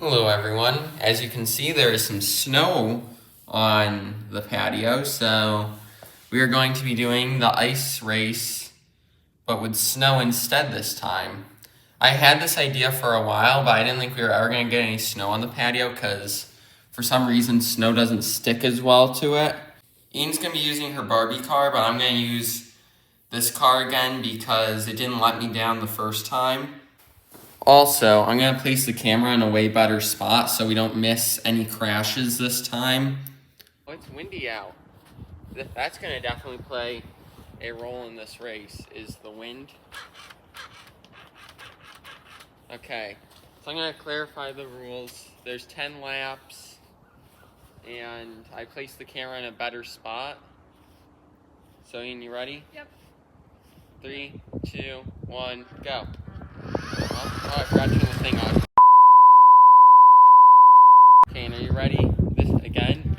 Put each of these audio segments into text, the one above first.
Hello everyone. As you can see, there is some snow on the patio, so we are going to be doing the ice race, but with snow instead this time. I had this idea for a while, but I didn't think we were ever going to get any snow on the patio because for some reason snow doesn't stick as well to it. Ian's going to be using her Barbie car, but I'm going to use this car again because it didn't let me down the first time. Also, I'm going to place the camera in a way better spot so we don't miss any crashes this time. Oh, it's windy out. That's going to definitely play a role in this race, is the wind. Okay, so I'm going to clarify the rules. There's 10 laps, and I placed the camera in a better spot. So Ian, you ready? Yep. 3, 2, 1, go. Oh, I forgot to turn the thing on. Okay, and are you ready? This again?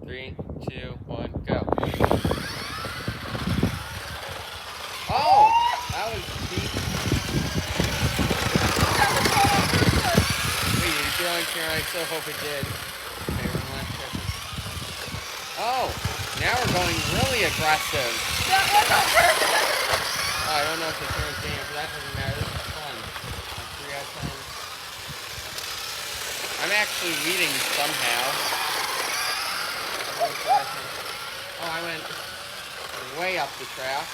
3, 2, 1, go. Oh! That was deep. Wait, did it go on camera? I still hope it did. Okay, one last second. Oh! Now we're going really aggressive. That was on purpose. Oh, I don't know if the camera's getting it, but that doesn't matter. This is fun. Like 3 out of 10. I'm actually leading somehow. Oh, I went way up the track.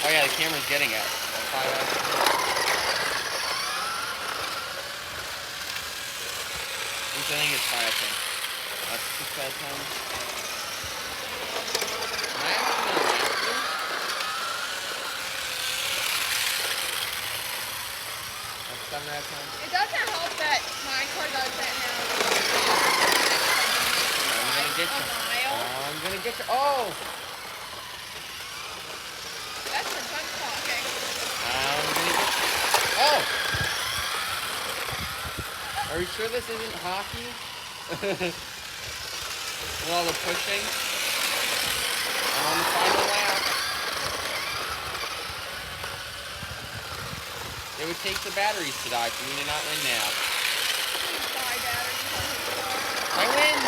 Oh yeah, the camera's getting it. 5 out of 10. I think it's 5 out of 10. That's 6 out of 10. Am I actually gonna lap this? That's 7 out of 10. It doesn't help that my car does that now. I'm gonna get you. I'm gonna get you. Oh! That's for gun talking. I'm gonna get you. Oh! Are you sure this isn't hockey? With all the pushing? I'm on the final lap. It would take the batteries to die for me to not win now. I win!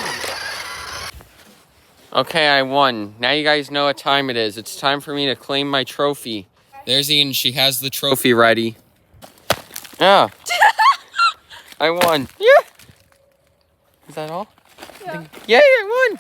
Okay, I won. Now you guys know what time it is. It's time for me to claim my trophy. There's Ian. She has the trophy ready. Yeah. I won. Yeah. Is that all? Yeah. Yay, I won!